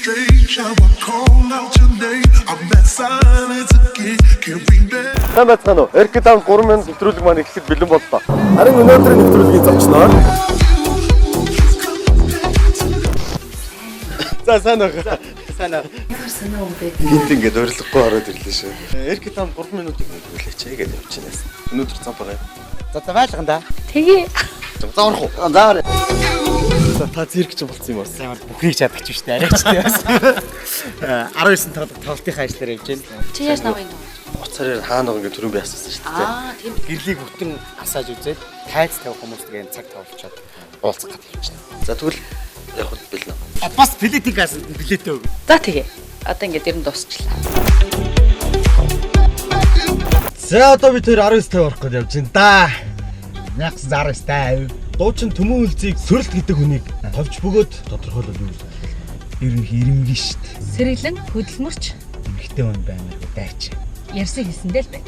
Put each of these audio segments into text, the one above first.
Сайн байцгаана уу? Эрх даун 3 минут нэвтрүүлэг маань эхлэхэд бэлэн боллоо. Харин өнөөдрийн нэвтрүүлгийн зочноор За сайн уу. Сайн уу. Гинт ингээд урилгахгүй ороод ирлээ шүү. Эрх даун 3 минутыг нэвтрүүлээч гэж явж байна. Өнөөдөр цан байгаа юм. За байлгана да. Тэгээ. Зааварх уу? Заавар. Та зэрэгч болсон юм уу? Заавар бүхнийг чадчих шүү дээ. Арайч тиймээс. 19 тоглолтын ажлаар явж байна. Чи яаж наваа юм? Уцаараар хаана байгаа ингээд түрүүн би асуусан шүү дээ. Тийм. Гэрлийг бүтэн асааж үзээд тайц тавих хүмүүстэйгээ цаг тавуулчаад уулзах гэдэг юм чинь. За тэгвэл яг хөө бэлэн. Бас билетикаас билетээ өг. За тэгээ. Одоо ингээд ер нь дуусчлаа. За одоо бид тэр 19-т орох гэж явж байна да. 1919. Дуучин Төмөн Үлзийг Сүрэлт гэдэг хүнийг товч бөгөөд тодорхойлол юу гэж байна. Ерөнхий ирэмгэн шүү дээ. Сэргэлэн хөдөлмөрч Эмэгтэй хүн баймаар дайч. ярьсан хийсэндээ л байна.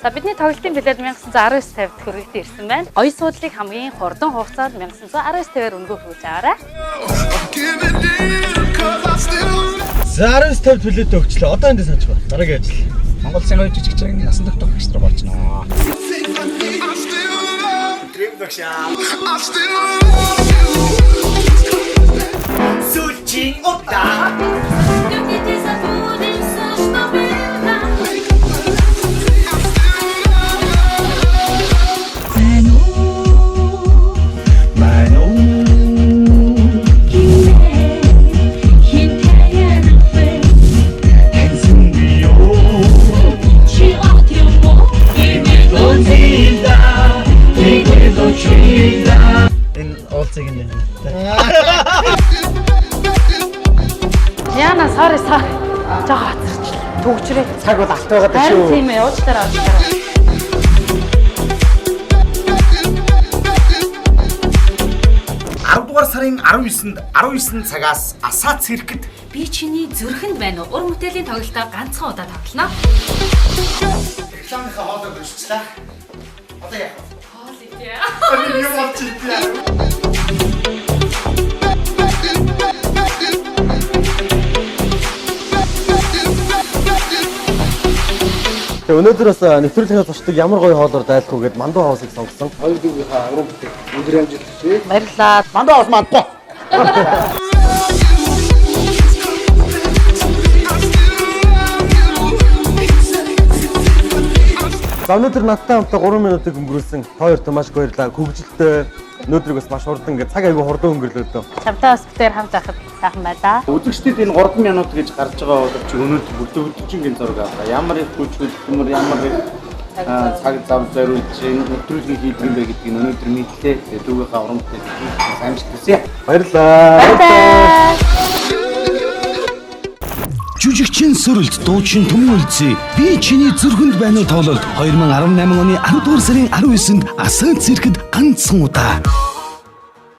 За бидний тоглолтын билет 1919-50 төгрөгт ирсэн байна. Оён суудлыг хамгийн хурдан хугацаанд 1919-50-аар өнгөө хөөж аваарай. За 19-50 билет өгчлээ. Одоо эндээ санаж байна. Дараагийн ажил. Монгол кино жижигчрийн насан туршдах багш нар болчихноо. Дрим багшаа. Сүүлчийн удаа. Яна sorry. Жоо хацарч төгчрээ. Цаг бол алт байгаад Харин шүү. тийм ээ, уучлаарай уучлаарай. 10 дугаар сарын 19-нд цагаас Асаа циркэд Би чиний зүрхэнд байна уу? Ур мөтөлийн тоглолтоо ганцхан удаа тоглоно. рекламынхаа хоолойг өсчлээ. Одоо яах вэ? Хоол идэ. Юу болж идэ? Тэгээ өнөөдөр бас нэвтрүүлгийн зочдод ямар гоё хоолоор дайлах уу гэд Мандуу хаусыг сонгосон. Хоёр дүүгийнхаа уран бүтээл өндөр амжилт хүсье. Баярлалаа. Мандаа бас мандгүй. За өнөөдөр надтай хамтдаа 3 минутыг өнгөрүүлсэн хоёрт маш баярлалаа. Хөгжилтэй өнөөдрийг бас маш хурдан ингээд цаг аягүй хурдан өнгөрлөө дөө. Чамтай бас битээр хамт байхад сайхан байлаа. Үзэгчдэд энэ 3 минут гэж гарч байгаа боловч өнөөдөр бүгд өдөржингийн зураг авлаа. Ямар их хүч хөдөлмөр, ямар их цаг зав зориулж энэ нэвтрүүлгийг хийдэг юм бэ гэдгийг өнөөдөр мэдлээ. Дүүгийнхаа уран бүтээлийг амжилт хүсье. Баярлалаа. Жүжигчин Сүрэлт дуучин Төмөн Үлзий би чиний зүрхэнд байна уу тоглолт 2018 оны 10 дугаар сарын 19-нд Асаа циркэд ганцхан удаа